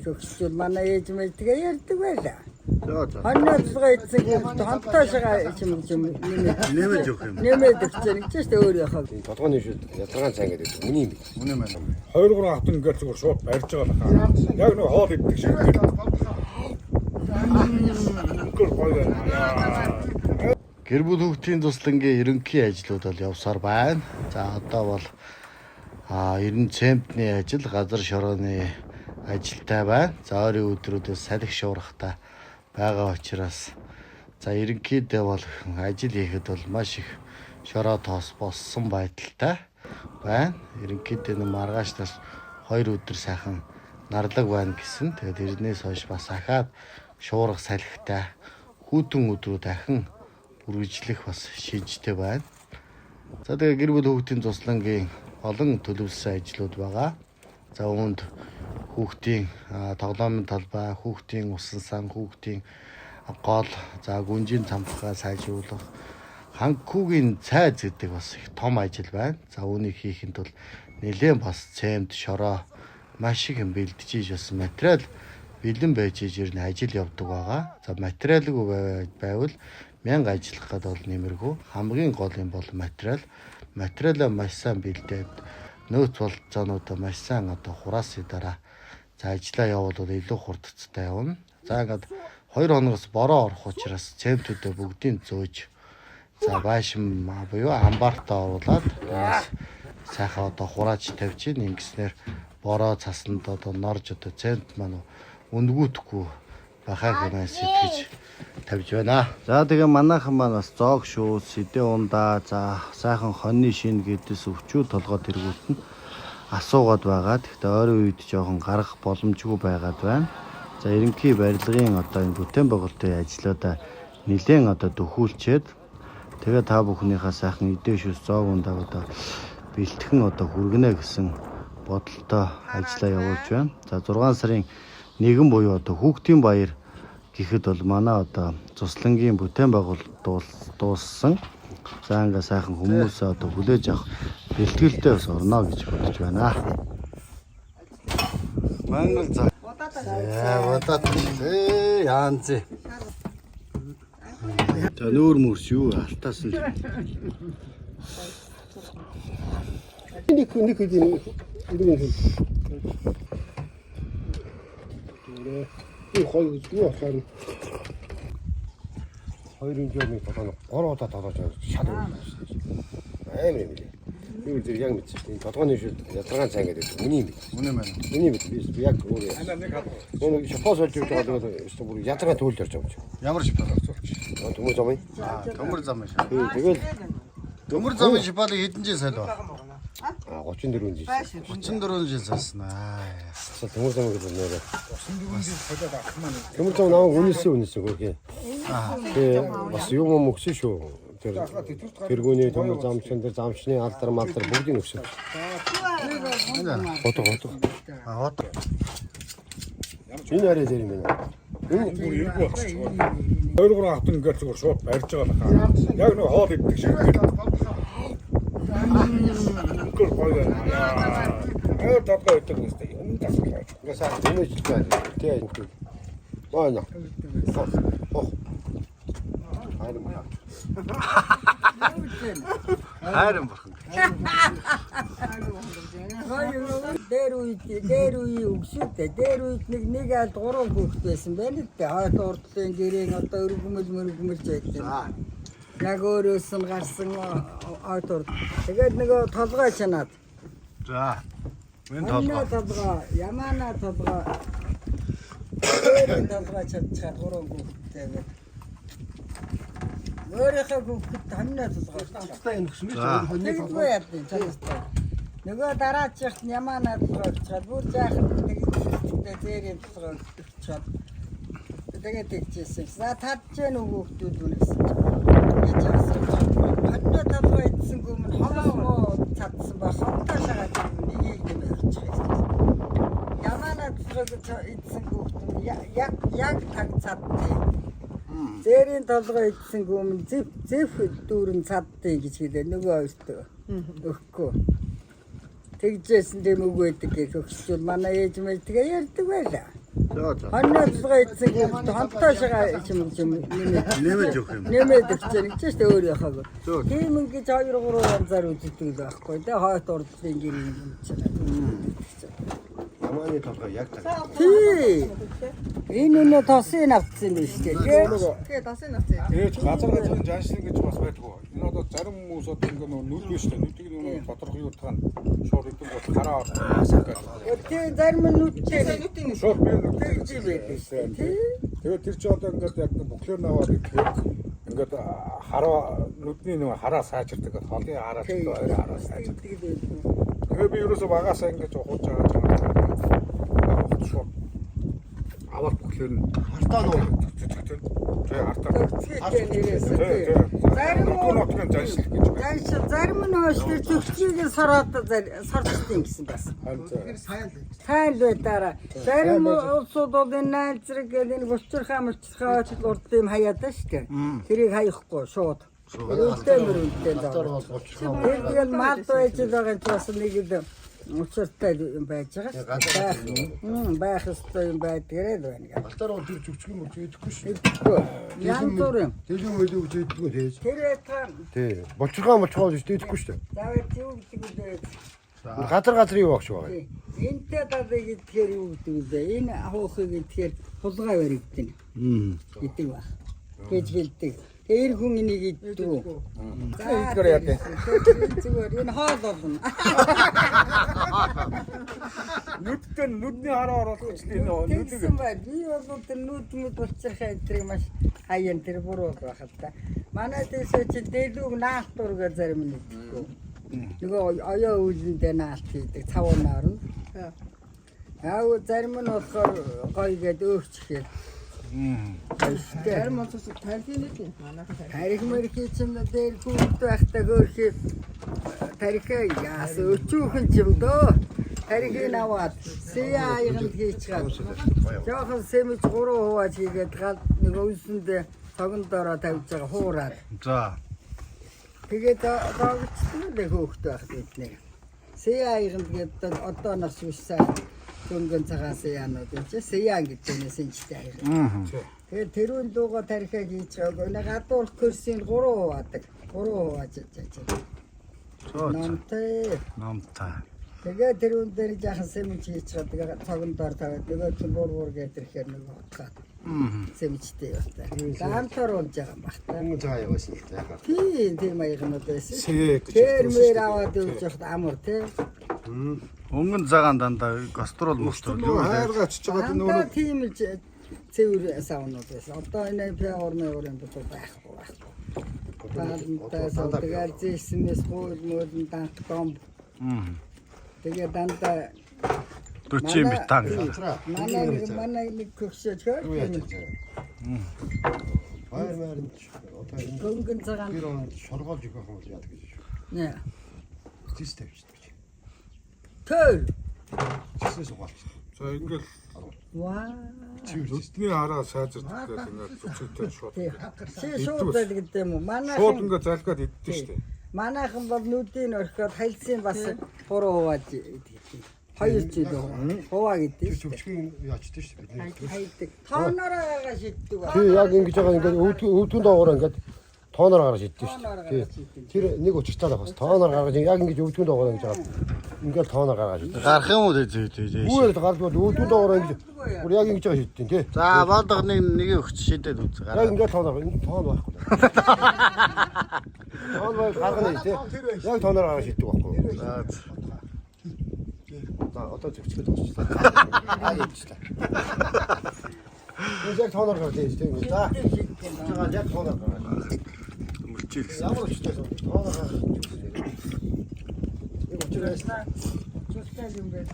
Хөгшил манай ээж мэл тэгээ ярьдаг байлаа. Хоньноцгоо эцэг хүүхэд хамтаашаа нэмэж өгөх юм. нэмээд өгчээ гэж шүү дээ өөр яхаа. Толгойн шүд ятрагаан цай гэдэг үний юм. Үнэ мэн. 2-3 хатан ингээд зүгээр шууд барьж байгаа нахаа. Яг нэг хоол идэх шиг. Гэр бүл хүүхдийн туслангийн ерөнхий ажлууд бол явсаар байна. За одоо бол ерөн цементний ажил, газар шорооны ажилтай байна. За ойрын өдрүүдээс салхи шуурхтай байгаа учраас за ерөнхийдөө бол ажил хийхэд бол маш их шороо тоос болсон байдалтай байна. Ерөнхийдөө маргаашнаас 2 өдөр сайхан нарлаг байна гэсэн. Тэгээд эрдэнэс хойш бас ахаад шуурх салхитай хүүтэн өдрүүд дахин үргэлжлэх бас шийдтэй байна. За тэгээ гэр бүл хүүхдийн туслангийн олон төлөвлөсөн ажлууд байгаа. За үүнд хүүхдийн тоглоомын талбай, хүүхдийн усан сан, хүүхдийн гол, за гүнжийн цамхгаа сайжруулах, ханхүүгийн цайз гэдэг бас их том ажил байна. За үүнийг хийхэд бол нэлээд бас цемент, шороо маш их юм бэлдэж бас материал бэлэн байж ирнэ ажил явдаг байгаа. За материалгүй байвал мянга ажиллах гэдэг бол нэмэргүй. Хамгийн гол юм бол материалаа маш сайн бэлдээд нөөц болцоонуудаа маш сайн одоо хураасны дараа за ажиллаа явуул илүү хурдцтай явна. За ингээд 2 хоногоос бороо орох учраас цементүүдээ бүгдийг зөөж за байшин буюу амбартаа оруулаад сайхан одоо хурааж тавьж ингэснээр бороо цаснд одоо норж одоо цемент маань үнгүүтэхгүй бахаа гэмээр сэтгэж тавьж байна. За тэгээ манайхан маань бас зоог шүү, сэдэ ундаа, за сайхан хоньны шин гэдээс өвчүү толгойд тэргүүлт нь асуугаад байгаа. Гэхдээ ойрын үед жоохон гарах боломжгүй байгаад байна. За ерөнхий барилгын одоо энэ бүтээн байгуулалтын ажлуудаа нэлээд одоо дөхүүлчээд тэгээ та бүхнийхээ сайхан эдээшүүс зоог ундаа одоо бэлтгэн одоо хүргэнэ гэсэн бодолтой ажиллаа явуулж байна. За 6 сарын 1 буюу одоо хүүхдийн баяр гэхэд бол манай одоо цуслангийн бүтээн байгуулалт дууссан. За ингээ сайхан хүмүүс одоо хүлээж авах бэлтгэлтэй бас орно гэж бодож байна. Мангал за. Бодат. Янз. За нүүр мөрс юу алтаас л. нэг 이 거의 누워 산 허이른 점이 보다는 걸어다 닫아줘 샤도 에이 이거 이제 양 밑에 도통한 줄 들어간 생각이 돼 문이 밑에 약 그거래 오늘 셔퍼서 줄 때가 또 우리 야트가 도울 때 좀. Ямар шипаад 도물 점이 төмөр зам шээ. тэгэл Төмөр замын шипаад хэдэн жил сайд ба? 34 жил 34 жил сайснаа. 도물 점이 그래서 내가 도물 점 나온 운이스 그게 그 бас юм өгсөн шүү. Тэргүүний төмөр замчин дээр замчны алдар малдар бүгдийг өгсөн. Хото. Хото. Энэ арай дээр юм байна. Бүр иргүй багч. 2-3 хатан ингээд зүгээр шууд барьж байгаа нахаа. Яг нэг хоол идэх шиг. Толгой идэх үстэй. Энэ тасалгаа. Ингээд сайн нэмэж байна. Тэгээ. Баана. Хайрын бурхан. Дээр үе өгшөөтэй. Дээр үед нэг аль 3 хүүхэд байсан байна л дээ. Хойд урдлын гэрээ одоо өргөмөлж байдаг. Яг өөрөөс нь гарсан хойд урд. Тэгээд нөгөө толгой чанаад. За. Мен толгой. Ямана толгой. Дээр толгой чадчихад 3 хүүхэдтэй байна. Өөрийнхөө хүүхэд хоньноо толгой. цацтай нөхсөн Тэггүй яадیں۔ Нөгөө дараачихт ямана толгой чад бүр жаахан тэгтээ зээрийн толгой чад. Тэгээд тэгчихсэн. За тадж гэнэ хүүхдүүд үнэс. Хоньноо толгой идсэн гүмэн хомоо цадсан ба хомтаашаа нэг юм ярьчих юм. Ямана толгой идсэн хүүхдүүд яг таг цадтай. Зээрийн толгой идсэн гүмэн зэв дүүрэн цадтай гэж хэлээ нөгөө өөртөө өгөхгүй. Тэгжсэн дэм үгүй байдаг гэх өгсөл манай ээж мэл тэгээ ярьдаг байлаа. Хоньноцгоо эцэг хонтоошоо юм Нэмэж өгөх юм. нэмээд өгч гэж шүү дээ өөр яхаг. Тийм ингэж 2-3 янзаар үздэг л байхгүй тий хойт урдлын гэр юм чинь. Ямааны толгой яг таг. Тий. Энэ тосын авцсан юм шүү дээ. Тэгээ тасын авцсан. Тэгээд газар жаншлан гэж бас байдгүй. Энэ одоо зарим хүмүүс одоо ингэ нүд биш үү? Нүдийг нэг тодорхой утгаар шууд идэв бол хараа Тий зарим нь нүдтэй шууд би нүд тийм байдаг шүү дээ. тэгээд тэр чи одоо ингээд яг бүхлээр наваад ирэхээр ингээд хараа нүдний нэг хараа сайжирдаг холын хараа хараа сайжирдаг. Тэгээд би ерөөсөө багасаа ингэж ухаж байгаа шууд аваад бүхлээр нь Хартаа нуу. тэгээ хартаа Зарим нь хөөшлөр төгсгийг сараад сарчдیں гэсэн бас. Сайн л байдаараа. Зарим улсууд бол энэ найзраг гэдэг энэ бочрхаа мөчрхаа урд юм хаяадаа шүү дээ. Тэрийг хаяхгүй шууд. Өвдөө мөрөндөө заа. Тэгээд мал байж байгаа ч бас нэг л учиртай юм байж байгаа шүү. Байх ёстой юм байдгаараа л байна. Алтаар бол тэр зүгчгүй мөч идэхгүй шүү. Янз бүр юм. Дэлгэн мөлөө гэж идэхгүй тээж. Тэр яатан Тий. Болчиргаа гэж идэхгүй шүү. завд юу гэдэг вэ? Газар юу багш байгаа. Энтэй дадыг идэхээр юу гэдэг вэ? Энэ хуухыг идэхээр хулгай баригдана. Гэдэг ба. Гэж хэлдэг. Тэр хүн энийг иддэг. идгээр яа дээ. Зүгээр энэ хоол болно. Нүдний хараа оруулах гэж энэ нүдийг Тэгсэн бай. Би бол тэр нүд болчиххаа энэ маш хаян тэр буруу байхад та. Манай дэсээ чи дээлүүг наалт дурга зарим нь иддэг. Нөгөө оёо үлэндээ наалт хийдэг цавуунаар нь. Аа зарим нь болохоор гоё гээд өөвчгээд. Зарим онцос тархины нэг юм. Манайхан Тарих мэрхий чинь дээр хүүхд байхдаа хөөхий тарихаа яас өчүүхэн юм дөө. Тарихыг аваад сая аяганд хийчихээд. Жохон сэмж 3 хувааж хийгээд гал нэг өвсөндөө цогондороо тавьж байгаа хуураад. За. Тэгээд доогчсон л хөөхд байхад үтнэ. Сая аяганд гээд одоо нас үсээ дөнгөн цагаас яанууд энэ чи саяан гэдэг нээс энэ ч таах. Тэгээд тэрүүн дууга тарихаа хийж байгааг энэ гадуур курсын 3 хуваадаг. 3 хувааж чаа. Намтай. Тэгээд тэрүүн дээр жаахан сэмж хийж байгаа. Тэгээд цогондор тавиад нөгөө буур гээд ирэхээр нэг утгаад. Сэмжтэй явтаа. Гаантар болж байгаа юм бах та. Хүн цаа яваас нь яхаа. Тийм аягнууд байсан. Тэр мөр аваад өгч явахд амар тий. Өнгөн цагаан дандаа гастрол мостор юу вэ? хайргаа чиж байгаа Андаа тийм л цэвэр саунууд байсан. Одоо энэ пиорны өрөөнд бол байхгүй. Таасан тэгээд зэсмэс модон дант комб. Тэгээд дандаа 40 битан. манай нэг көхшөөж хөө. Баяр марын одоо энэ Гөнгөн цагаан. bir он шоргоолж өгөх юм бол яадаг гэж. Нэ. Тэс тавьчих гэж. Төл. Тэсээс угаалч. За ингээл Ваа. нүдний хараа сайжирдаг гэсэн ингээд зүгтээ шууд. Чи шууд гэдэг юм уу? Шууд ингээд залгаад иддээ шүү дээ. Манайхан бол нүдийг орхиод хайлтсын бас 3 хувааж идэв. 2 жил хуваа гэдэг. Зүгчгийн яачдээ шүү дээ. Хайдаг. Тоонороо байгаа шиддэг. Тий яг ингэж байгаа ингээд өвдгөн доогоор ингээд тооноор гаргаж иддэг шүү дээ. Тэр нэг учиртай байх бас тооноор гаргаж яг ингэж өвдгөн доогоор ингэж байгаа. Ингээд тооноор гаргаж иддэг. Гарах юм уу дээ. Үүрэл гарч бол өвдгөн доогоор ингэж бүр яг ингэж байгаа шиддэг тий. За болдог нэг өгч шидэд үз Яг гараа. ингээд тооноор тоон байхгүй. Тоон бол гаргана тий. Яг тооноор гаргаж иддэг байхгүй. За. За одоо зөвчгөл болчихлоо. Аа ядчлаа. Яг тооноор гаргаж иддэг тий. За. Яг тооноор гаргаж. Мөчил. Ямар ч гэсэн тооноор гаргаж. Яг учраас Чустай юм байх.